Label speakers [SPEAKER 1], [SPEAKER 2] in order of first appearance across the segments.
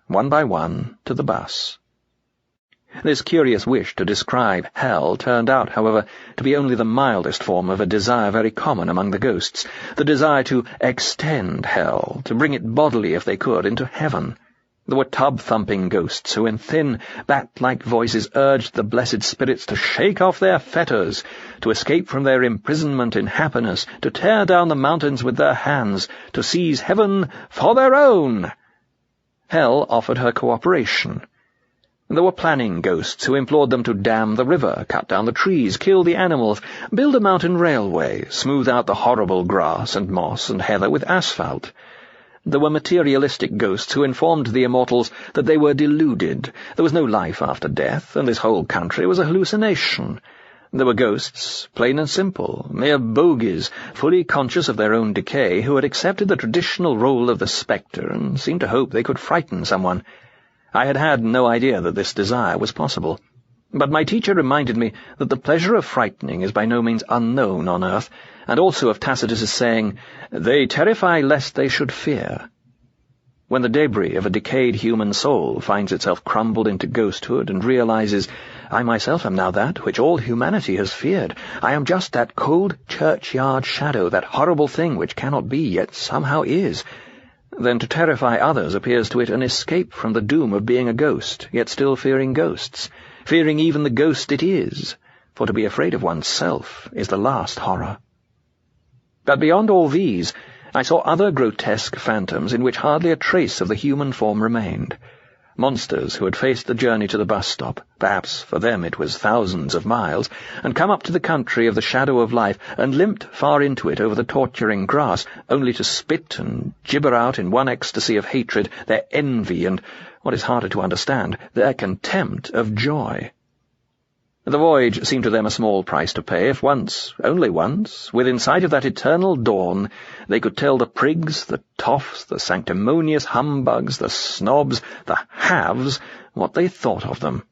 [SPEAKER 1] one by one, to the bus. This curious wish to describe hell turned out, however, to be only the mildest form of a desire very common among the ghosts, the desire to extend hell, to bring it bodily, if they could, into heaven. There were tub-thumping ghosts who, in thin, bat-like voices, urged the blessed spirits to shake off their fetters, to escape from their imprisonment in happiness, to tear down the mountains with their hands, to seize heaven for their own. Hell offered her cooperation. There were planning ghosts who implored them to dam the river, cut down the trees, kill the animals, build a mountain railway, smooth out the horrible grass and moss and heather with asphalt. There were materialistic ghosts who informed the immortals that they were deluded, there was no life after death, and this whole country was a hallucination. There were ghosts, plain and simple, mere bogies, fully conscious of their own decay, who had accepted the traditional role of the spectre and seemed to hope they could frighten someone. I had had no idea that this desire was possible, but my teacher reminded me that the pleasure of frightening is by no means unknown on earth, and also of Tacitus's saying, "They terrify lest they should fear." When the debris of a decayed human soul finds itself crumbled into ghosthood and realizes, "I myself am now that which all humanity has feared. I am just that cold churchyard shadow, that horrible thing which cannot be, yet somehow is," then to terrify others appears to it an escape from the doom of being a ghost, yet still fearing ghosts, fearing even the ghost it is, for to be afraid of oneself is the last horror. But beyond all these, I saw other grotesque phantoms in which hardly a trace of the human form remained. Monsters who had faced the journey to the bus stop, perhaps for them it was thousands of miles, and come up to the country of the shadow of life, and limped far into it over the torturing grass, only to spit and gibber out in one ecstasy of hatred their envy and, what is harder to understand, their contempt of joy. The voyage seemed to them a small price to pay if once, only once, within sight of that eternal dawn, they could tell the prigs, the toffs, the sanctimonious humbugs, the snobs, the haves, what they thought of them.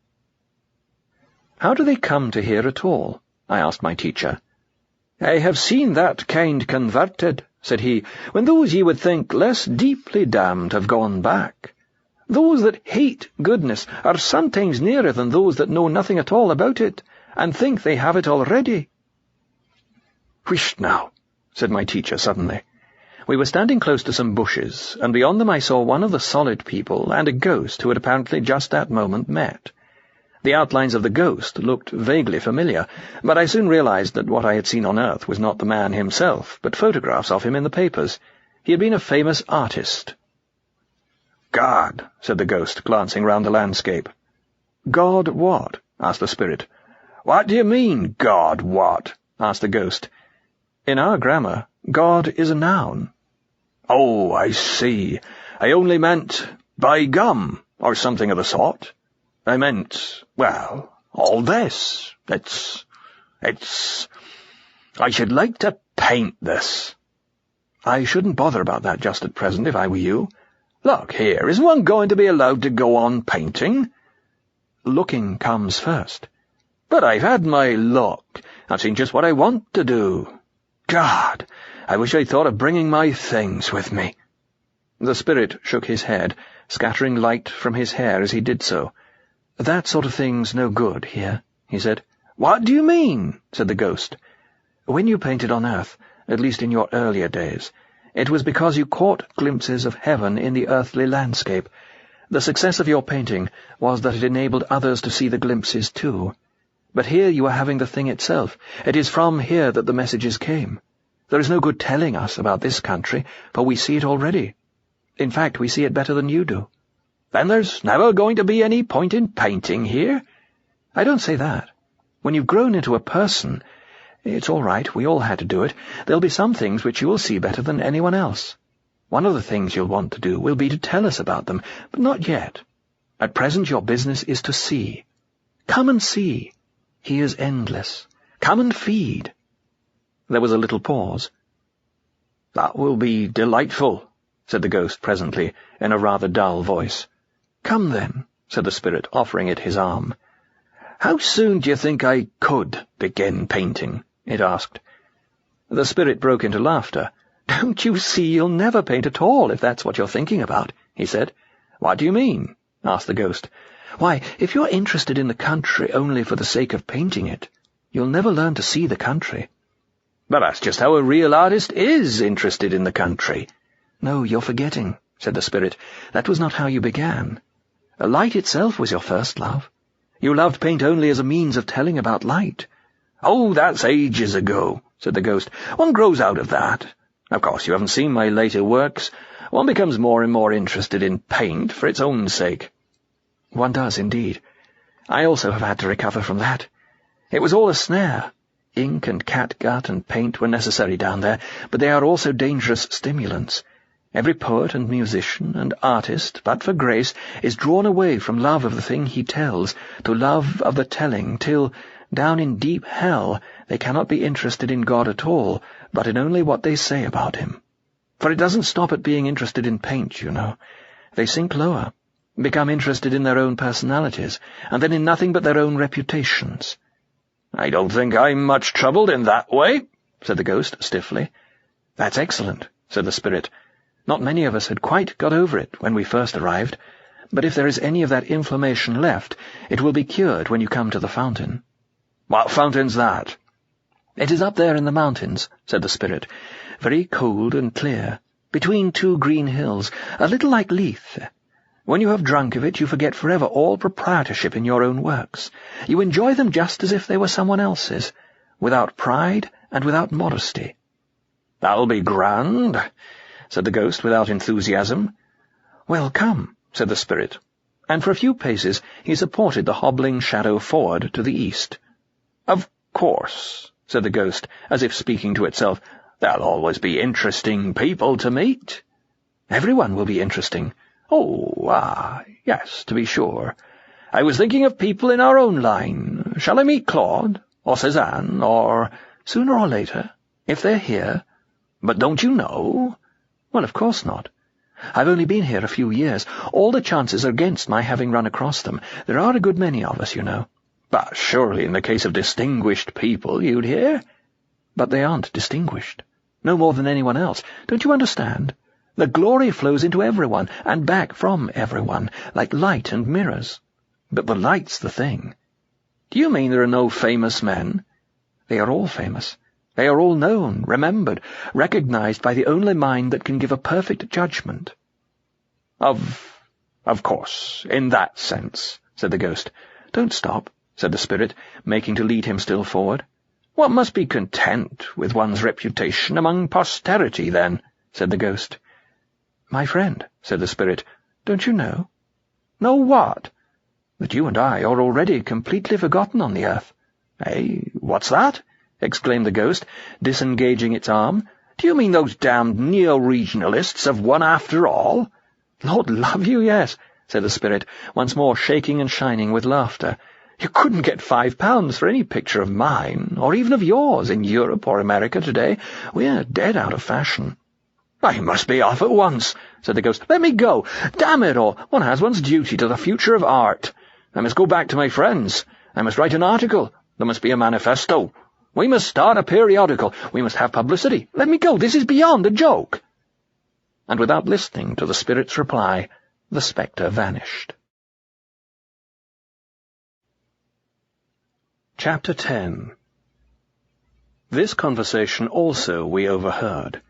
[SPEAKER 1] "How do they come to here at all?" I asked my teacher. "I have seen that kind converted," said he, "when those ye would think less deeply damned have gone back. Those that hate goodness are sometimes nearer than those that know nothing at all about it, and think they have it already." "Whisht now," said my teacher suddenly. We were standing close to some bushes, and beyond them I saw one of the solid people and a ghost who had apparently just that moment met. The outlines of the ghost looked vaguely familiar, but I soon realized that what I had seen on earth was not the man himself, but photographs of him in the papers. He had been a famous artist. "God," said the ghost, glancing round the landscape. "God what?" asked the spirit. "What do you mean, God what?" asked the ghost. "In our grammar, God is a noun." "Oh, I see. I only meant, by gum, or something of the sort. I meant, well, all this. It's... I should like to paint this." "I shouldn't bother about that just at present, if I were you." "Look here, isn't one going to be allowed to go on painting?" "Looking comes first." "But I've had my look. I've seen just what I want to do. God, I wish I'd thought of bringing my things with me." The spirit shook his head, scattering light from his hair as he did so. "That sort of thing's no good here," he said. "What do you mean?" said the ghost. "When you painted on earth, at least in your earlier days, it was because you caught glimpses of heaven in the earthly landscape. The success of your painting was that it enabled others to see the glimpses too. But here you are having the thing itself. It is from here that the messages came. There is no good telling us about this country, for we see it already. In fact, we see it better than you do." "Then there's never going to be any point in painting here?" "I don't say that. When you've grown into a person, it's all right, we all had to do it. There'll be some things which you will see better than anyone else. One of the things you'll want to do will be to tell us about them, but not yet. At present your business is to see. Come and see. He is endless. Come and feed." There was a little pause. "That will be delightful," said the ghost presently, in a rather dull voice. "Come then," said the spirit, offering it his arm. "How soon do you think I could begin painting?" it asked. The spirit broke into laughter. "Don't you see you'll never paint at all, if that's what you're thinking about?" he said. "What do you mean?" asked the ghost. "Why, if you're interested in the country only for the sake of painting it, you'll never learn to see the country." "But that's just how a real artist is interested in the country." "No, you're forgetting," said the spirit. "That was not how you began. Light itself was your first love. You loved paint only as a means of telling about light." "Oh, that's ages ago," said the ghost. "One grows out of that. Of course, you haven't seen my later works. One becomes more and more interested in paint for its own sake." "One does, indeed. I also have had to recover from that. It was all a snare. Ink and catgut and paint were necessary down there, but they are also dangerous stimulants. Every poet and musician and artist, but for grace, is drawn away from love of the thing he tells to love of the telling, till, down in deep hell, they cannot be interested in God at all, but in only what they say about him. For it doesn't stop at being interested in paint, you know. They sink lower, become interested in their own personalities, and then in nothing but their own reputations." "I don't think I'm much troubled in that way," said the ghost stiffly. "That's excellent," said the spirit. "Not many of us had quite got over it when we first arrived, but if there is any of that inflammation left, it will be cured when you come to the fountain." "What fountain's that?" "It is up there in the mountains," said the spirit, "very cold and clear, between two green hills, a little like Leith. When you have drunk of it, you forget forever all proprietorship in your own works. You enjoy them just as if they were someone else's, without pride and without modesty." "That'll be grand," said the ghost without enthusiasm. "Well, come," said the spirit, and for a few paces he supported the hobbling shadow forward to the east. "Of course," said the ghost, as if speaking to itself, "there'll always be interesting people to meet." "Everyone will be interesting." "Oh, yes, to be sure. I was thinking of people in our own line. Shall I meet Claude, or Cézanne, or—" "Sooner or later, if they're here." "But don't you know?" "Well, of course not. I've only been here a few years. All the chances are against my having run across them. There are a good many of us, you know." "But surely in the case of distinguished people you'd hear?" "But they aren't distinguished. No more than anyone else. Don't you understand? The glory flows into everyone, and back from everyone, like light and mirrors. But the light's the thing." "Do you mean there are no famous men?" "They are all famous. They are all known, remembered, recognized by the only mind that can give a perfect judgment." Of course, in that sense," said the ghost. "Don't stop," said the spirit, making to lead him still forward. "One must be content with one's reputation among posterity, then," said the ghost. "My friend," said the spirit, "don't you know?" "Know what?" "That you and I are already completely forgotten on the earth." "Eh? What's that?" exclaimed the ghost, disengaging its arm. "Do you mean those damned neo-regionalists have won after all?" "Lord love you, yes," said the spirit, once more shaking and shining with laughter. "You couldn't get £5 for any picture of mine, or even of yours, in Europe or America today. We're dead out of fashion." "I must be off at once," said the ghost. "Let me go. Damn it all, one has one's duty to the future of art. I must go back to my friends. I must write an article. There must be a manifesto. We must start a periodical. We must have publicity. Let me go. This is beyond a joke." And without listening to the spirit's reply, the spectre vanished. Chapter 10. This conversation also we overheard.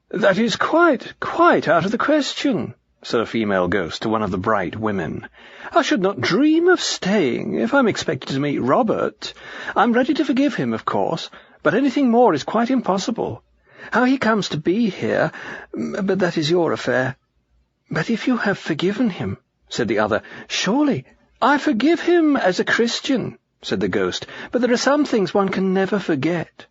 [SPEAKER 1] "That is quite out of the question," said a female ghost to one of the bright women. "I should not dream of staying if I'm expected to meet Robert. I'm ready to forgive him, of course, but anything more is quite impossible. How he comes to be here, but that is your affair." "But if you have forgiven him," said the other, "surely—" "I forgive him as a Christian," said the ghost, "but there are some things one can never forget."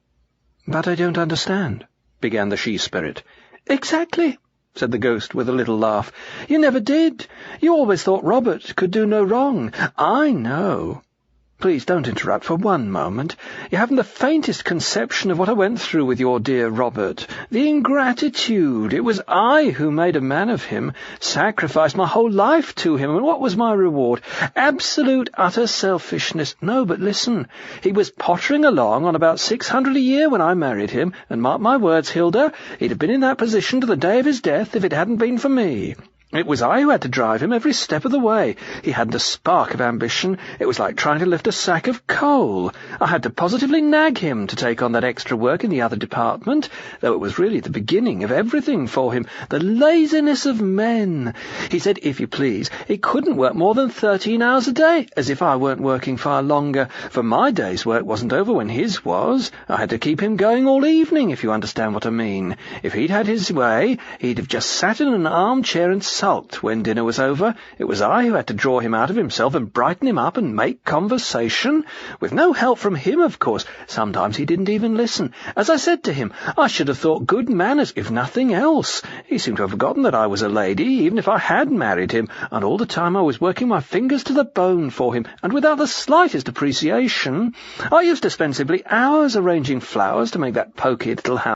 [SPEAKER 1] "But I don't understand," began the she-spirit. "Exactly," said the ghost with a little laugh. "You never did. You always thought Robert could do no wrong. I know. Please don't interrupt for one moment. You haven't the faintest conception of what I went through with your dear Robert. The ingratitude. It was I who made a man of him, sacrificed my whole life to him, and what was my reward? Absolute, utter selfishness. No, but listen. He was pottering along on about 600 a year when I married him, and mark my words, Hilda, he'd have been in that position to the day of his death if it hadn't been for me. It was I who had to drive him every step of the way. He hadn't a spark of ambition. It was like trying to lift a sack of coal. I had to positively nag him to take on that extra work in the other department, though it was really the beginning of everything for him. The laziness of men. He said, if you please, he couldn't work more than 13 hours a day, as if I weren't working far longer, for my day's work wasn't over when his was. I had to keep him going all evening, if you understand what I mean. If he'd had his way, he'd have just sat in an armchair and sulked when dinner was over. It was I who had to draw him out of himself and brighten him up and make conversation. With no help from him, of course. Sometimes he didn't even listen. As I said to him, I should have thought good manners, if nothing else. He seemed to have forgotten that I was a lady, even if I had married him, and all the time I was working my fingers to the bone for him, and without the slightest appreciation. I used to spend simply hours arranging flowers to make that poky little house.